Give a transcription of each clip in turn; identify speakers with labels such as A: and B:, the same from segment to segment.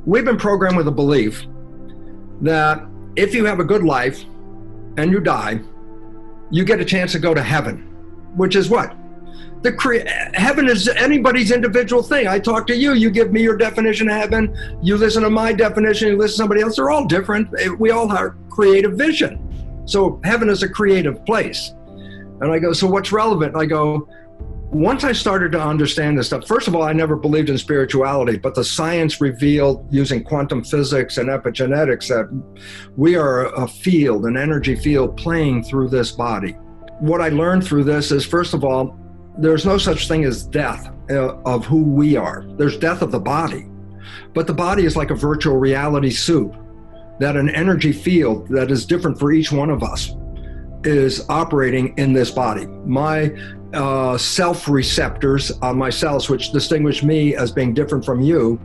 A: we've been programmed with a belief that if you have a good life and you die, you get a chance to go to heaven, which is what? Heaven is anybody's individual thing. I talk to you, you give me your definition of heaven, you listen to my definition, you listen to somebody else, they're all different. We all have creative vision. So heaven is a creative place. And I go, so what's relevant? I go, once I started to understand this stuff, first of all, I never believed in spirituality, but the science revealed using quantum physics and epigenetics that we are a field, an energy field playing through this body. What I learned through this is, first of all, there's no such thing as death of who we are. There's death of the body, but the body is like a virtual reality suit that an energy field that is different for each one of us is operating in this body. My self-receptors on my cells, which distinguish me as being different from you,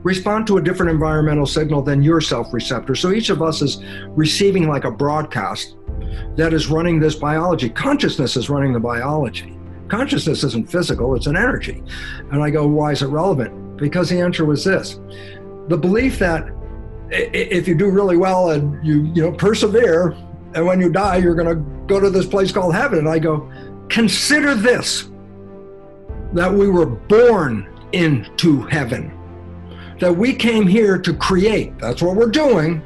A: respond to a different environmental signal than your self-receptor. So each of us is receiving like a broadcast that is running this biology. Consciousness is running the biology. Consciousness isn't physical, it's an energy. And I go, why is it relevant? Because the answer was this. The belief that if you do really well and you persevere, and when you die, you're going to go to this place called heaven. And I go, consider this, that we were born into heaven, that we came here to create. That's what we're doing.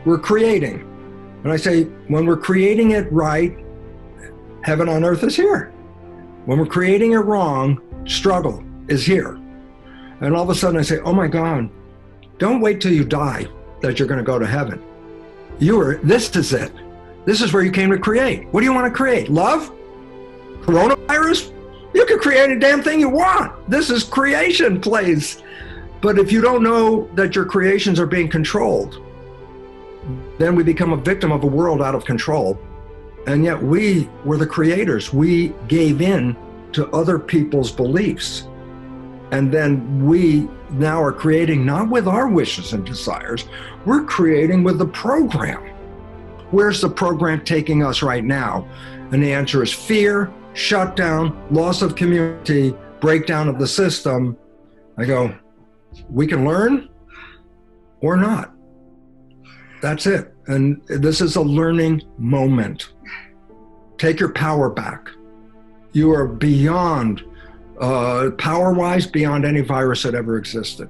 A: We're creating. And I say, when we're creating it right, heaven on earth is here. When we're creating it wrong, struggle is here. And all of a sudden I say, oh my God, don't wait till you die that you're going to go to heaven. This is it. This is where you came to create. What do you want to create? Love? Coronavirus? You can create a damn thing you want. This is creation place. But if you don't know that your creations are being controlled, then we become a victim of a world out of control. And yet we were the creators. We gave in to other people's beliefs. And then we now are creating not with our wishes and desires, we're creating with the program. Where's the program taking us right now? And the answer is fear, shutdown, loss of community, breakdown of the system. I go, we can learn or not. That's it. And this is a learning moment. Take your power back. You are beyond, power-wise, beyond any virus that ever existed.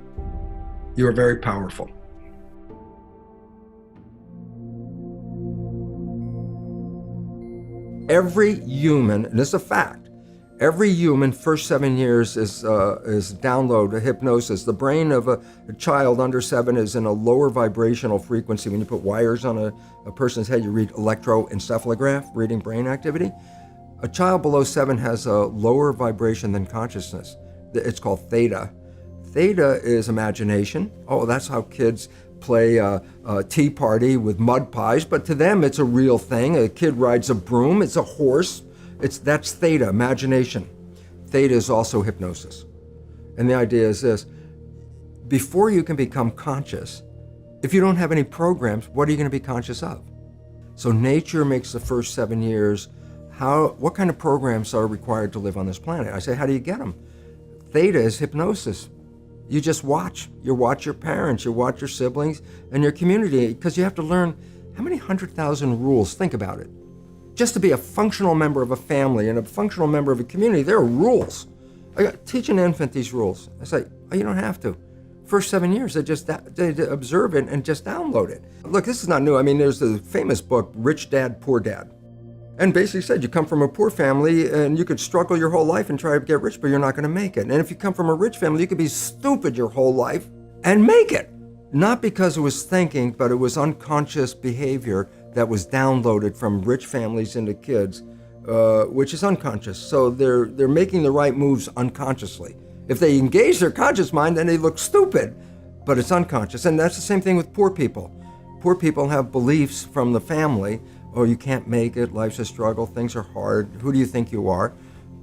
A: You are very powerful. Every human, and this is a fact, every human first 7 years is download hypnosis. The brain of a child under 7 is in a lower vibrational frequency. When you put wires on a person's head, you read electroencephalograph, reading brain activity. A child below 7 has a lower vibration than consciousness. It's called theta. Theta is imagination. Oh, that's how kids play a tea party with mud pies, but to them it's a real thing. A kid rides a broom, it's a horse. That's theta, imagination. Theta is also hypnosis. And the idea is this: before you can become conscious, if you don't have any programs, what are you going to be conscious of? So nature makes the first 7 years. What kind of programs are required to live on this planet? I say, how do you get them? Theta is hypnosis. You just watch. You watch your parents, you watch your siblings, and your community, because you have to learn how many 100,000 rules. Think about it. Just to be a functional member of a family and a functional member of a community, there are rules. Teach an infant these rules. I say, oh, you don't have to. First 7 years, they observe it and just download it. Look, this is not new. I mean, there's the famous book, Rich Dad, Poor Dad. And basically said you come from a poor family and you could struggle your whole life and try to get rich, but you're not going to make it. And if you come from a rich family, you could be stupid your whole life and make it. Not because it was thinking, but it was unconscious behavior that was downloaded from rich families into kids, which is unconscious. So they're making the right moves unconsciously. If they engage their conscious mind, then they look stupid, but it's unconscious. And that's the same thing with poor people. Poor people have beliefs from the family. Oh, you can't make it, life's a struggle, things are hard, who do you think you are?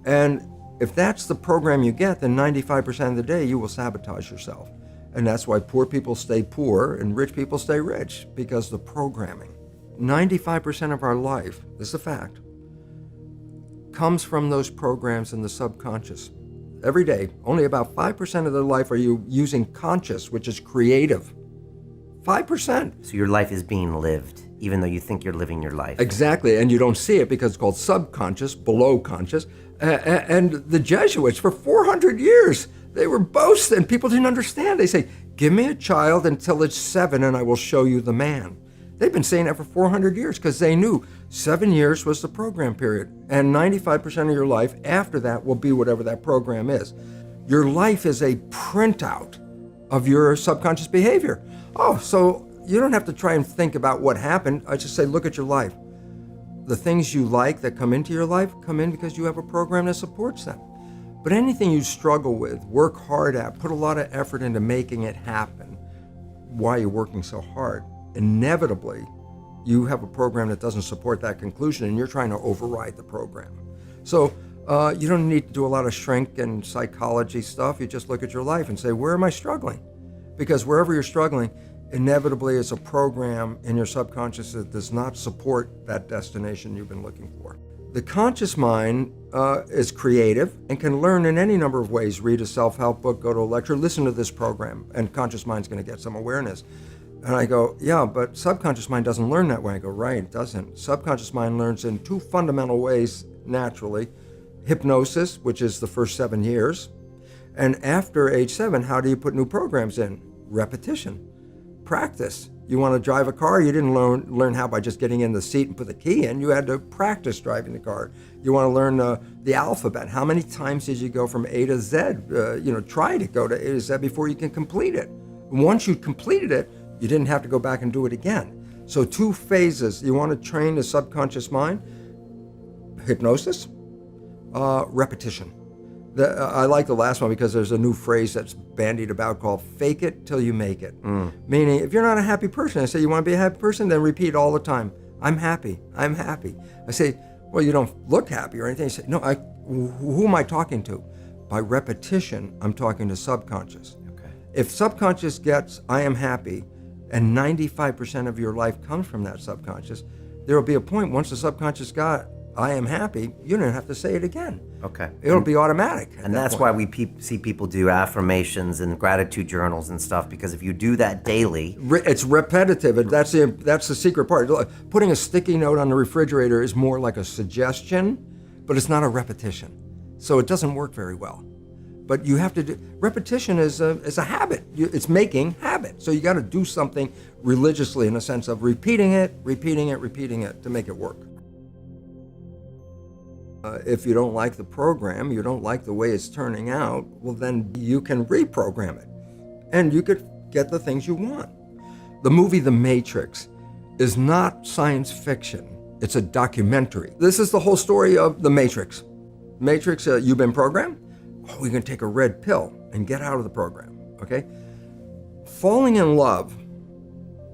A: And if that's the program you get, then 95% of the day you will sabotage yourself. And that's why poor people stay poor and rich people stay rich, because the programming. 95% of our life, this is a fact, comes from those programs in the subconscious. Every day, only about 5% of their life are you using conscious, which is creative. 5%.
B: So your life is being lived, even though you think you're living your life.
A: Exactly, and you don't see it because it's called subconscious, below conscious. And the Jesuits, for 400 years, they were boasting. People didn't understand. They say, give me a child until it's 7 and I will show you the man. They've been saying that for 400 years because they knew 7 years was the program period. And 95% of your life after that will be whatever that program is. Your life is a printout of your subconscious behavior. Oh, so you don't have to try and think about what happened. I just say, look at your life. The things you like that come into your life come in because you have a program that supports them. But anything you struggle with, work hard at, put a lot of effort into making it happen, why you're working so hard, inevitably you have a program that doesn't support that conclusion and you're trying to override the program. So you don't need to do a lot of shrink and psychology stuff. You just look at your life and say, where am I struggling? Because wherever you're struggling, inevitably it's a program in your subconscious that does not support that destination you've been looking for. The conscious mind is creative and can learn in any number of ways. Read a self-help book, go to a lecture, listen to this program, and conscious mind's going to get some awareness. And I go, yeah, but subconscious mind doesn't learn that way. I go, right, it doesn't. Subconscious mind learns in 2 fundamental ways naturally. Hypnosis, which is the first 7 years. And after age 7, how do you put new programs in? Repetition. Practice. You want to drive a car, you didn't learn how by just getting in the seat and put the key in. You had to practice driving the car. You want to learn the alphabet. How many times did you go from A to Z? Try to go to A to Z before you can complete it. Once you completed it, you didn't have to go back and do it again. So 2 phases. You want to train the subconscious mind. Hypnosis, repetition. I like the last one because there's a new phrase that's bandied about called fake it till you make it. Meaning, if you're not a happy person, I say, you want to be a happy person? Then repeat all the time, I'm happy, I'm happy. I say, well, you don't look happy or anything. I say, no, who am I talking to? By repetition, I'm talking to subconscious.
B: Okay.
A: If subconscious gets, I am happy, and 95% of your life comes from that subconscious, there will be a point once the subconscious got, I am happy, you don't have to say it again.
B: Okay.
A: It'll be automatic.
B: And that's why we see people do affirmations and gratitude journals and stuff, because if you do that daily...
A: It's repetitive, and that's the secret part. Putting a sticky note on the refrigerator is more like a suggestion, but it's not a repetition. So it doesn't work very well. But you have to do, repetition is a habit. It's making habit. So you got to do something religiously in a sense of repeating it to make it work. If you don't like the program, you don't like the way it's turning out, well then you can reprogram it. And you could get the things you want. The movie The Matrix is not science fiction. It's a documentary. This is the whole story of The Matrix. Matrix, you've been programmed? Oh, we can take a red pill and get out of the program, okay? Falling in love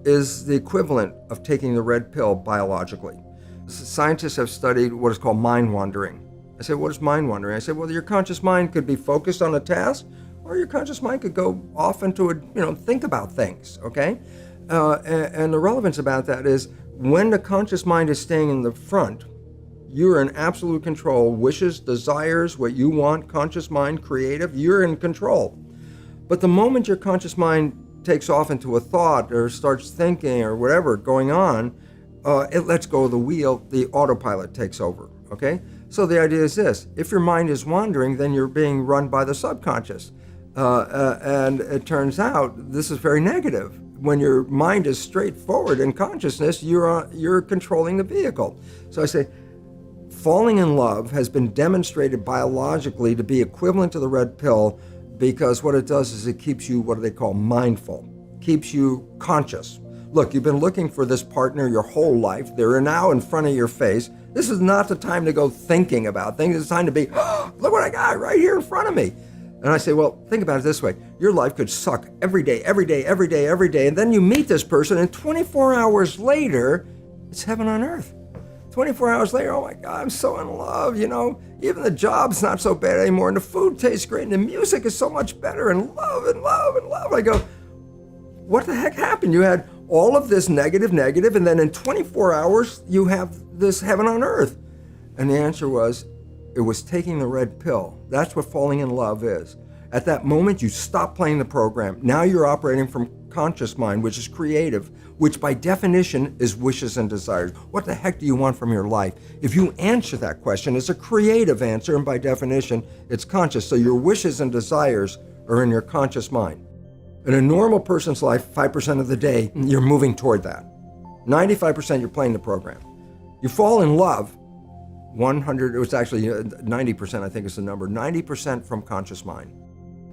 A: is the equivalent of taking the red pill biologically. Scientists have studied what is called mind wandering. I said, what is mind wandering? I said, well, your conscious mind could be focused on a task, or your conscious mind could go off into think about things, okay? And the relevance about that is when the conscious mind is staying in the front, you're in absolute control, wishes, desires, what you want, conscious mind, creative, you're in control. But the moment your conscious mind takes off into a thought or starts thinking or whatever going on, it lets go of the wheel, the autopilot takes over, okay? So the idea is this: if your mind is wandering, then you're being run by the subconscious. And it turns out this is very negative. When your mind is straightforward in consciousness, you're controlling the vehicle. So I say, falling in love has been demonstrated biologically to be equivalent to the red pill because what it does is it keeps you, what do they call, mindful, keeps you conscious. Look, you've been looking for this partner your whole life. They're now in front of your face. This is not the time to go thinking about things. It's time to be, oh, look what I got right here in front of me. And I say, well, think about it this way. Your life could suck every day. And then you meet this person and 24 hours later, it's heaven on earth. 24 hours later, oh my God, I'm so in love, Even the job's not so bad anymore, and the food tastes great, and the music is so much better, and love. I go, what the heck happened? You had all of this negative, and then in 24 hours, you have this heaven on earth. And the answer was, it was taking the red pill. That's what falling in love is. At that moment, you stop playing the program. Now you're operating from subconscious mind, which is creative, which by definition is wishes and desires. What the heck do you want from your life? If you answer that question, it's a creative answer, and by definition, it's conscious. So your wishes and desires are in your conscious mind. In a normal person's life, 5% of the day, you're moving toward that. 95% you're playing the program. You fall in love, 100, it was actually 90%, I think is the number, 90% from conscious mind.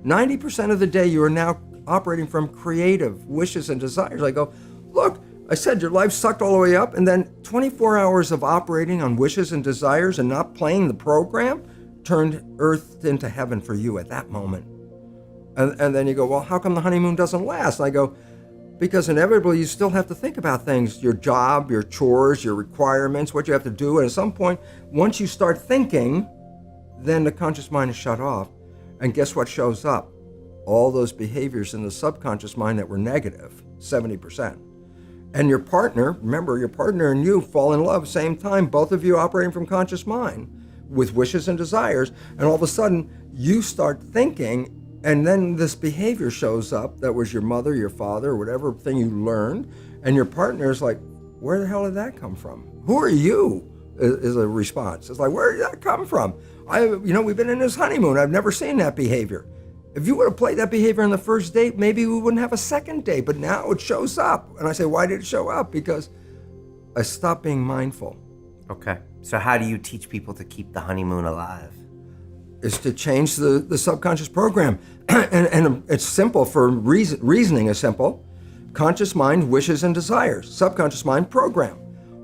A: 90% of the day you are now operating from creative wishes and desires. I go, look, I said your life sucked all the way up, and then 24 hours of operating on wishes and desires and not playing the program turned earth into heaven for you at that moment. And then you go, well, how come the honeymoon doesn't last? And I go, because inevitably you still have to think about things, your job, your chores, your requirements, what you have to do. And at some point, once you start thinking, then the conscious mind is shut off. And guess what shows up? All those behaviors in the subconscious mind that were negative, 70%. And your partner, remember, your partner and you fall in love same time, both of you operating from conscious mind with wishes and desires. And all of a sudden, you start thinking, and then this behavior shows up that was your mother, your father, whatever thing you learned, and your partner is like, where the hell did that come from? Who are you? Is a response. It's like, where did that come from? We've been in this honeymoon. I've never seen that behavior. If you would have played that behavior on the first date, maybe we wouldn't have a second date, but now it shows up. And I say, why did it show up? Because I stopped being mindful.
B: Okay. So how do you teach people to keep the honeymoon alive?
A: Is to change the subconscious program. and it's simple for reasoning is simple. Conscious mind, wishes and desires. Subconscious mind, program.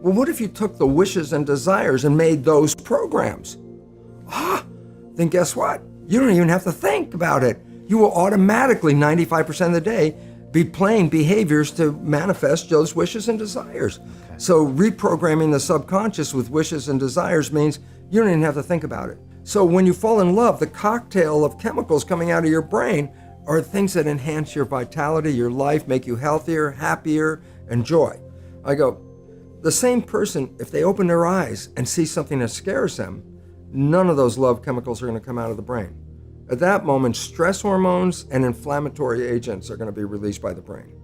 A: Well, what if you took the wishes and desires and made those programs? Then guess what? You don't even have to think about it. You will automatically, 95% of the day, be playing behaviors to manifest those wishes and desires. Okay. So reprogramming the subconscious with wishes and desires means you don't even have to think about it. So when you fall in love, the cocktail of chemicals coming out of your brain are things that enhance your vitality, your life, make you healthier, happier, and joy. I go, the same person, if they open their eyes and see something that scares them, none of those love chemicals are going to come out of the brain. At that moment, stress hormones and inflammatory agents are going to be released by the brain.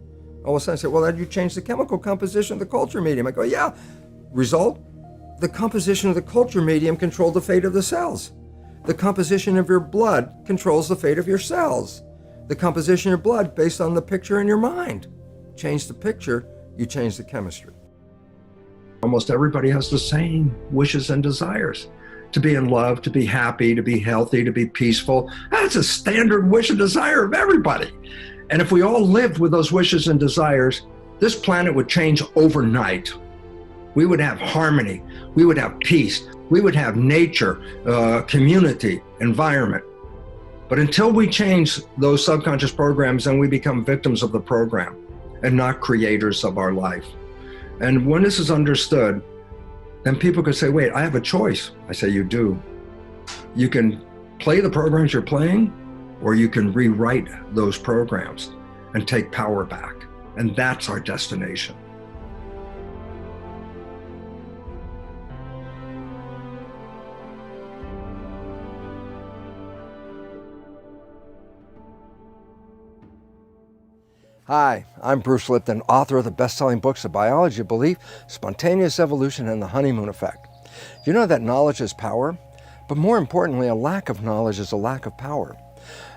A: All of a sudden I say, well, you change the chemical composition of the culture medium. I go, yeah. Result? The composition of the culture medium controls the fate of the cells. The composition of your blood controls the fate of your cells. The composition of your blood based on the picture in your mind. Change the picture, you change the chemistry. Almost everybody has the same wishes and desires. To be in love, to be happy, to be healthy, to be peaceful. That's a standard wish and desire of everybody. And if we all lived with those wishes and desires, this planet would change overnight. We would have harmony. We would have peace. We would have nature, community, environment. But until we change those subconscious programs, then we become victims of the program and not creators of our life. And when this is understood, then people can say, wait, I have a choice. I say, you do. You can play the programs you're playing, or you can rewrite those programs and take power back. And that's our destination. Hi, I'm Bruce Lipton, author of the best-selling books The Biology of Belief, Spontaneous Evolution, and The Honeymoon Effect. You know that knowledge is power, but more importantly, a lack of knowledge is a lack of power.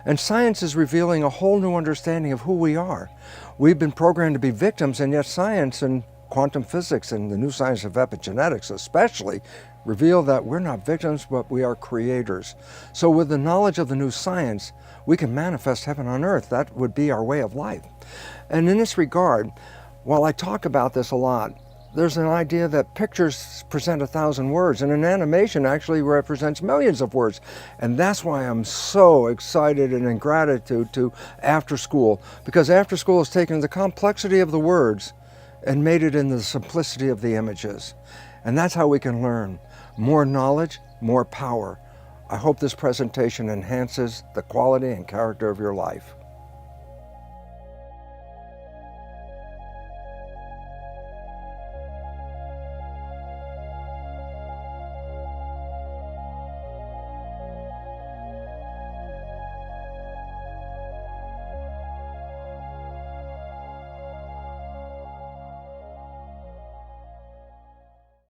A: And science is revealing a whole new understanding of who we are. We've been programmed to be victims, and yet science and quantum physics and the new science of epigenetics especially reveal that we're not victims, but we are creators. So with the knowledge of the new science, we can manifest heaven on earth. That would be our way of life. And in this regard, while I talk about this a lot, there's an idea that pictures present 1,000 words, and an animation actually represents millions of words. And that's why I'm so excited and in gratitude to After School, because After School has taken the complexity of the words and made it in the simplicity of the images. And that's how we can learn. More knowledge, more power. I hope this presentation enhances the quality and character of your life.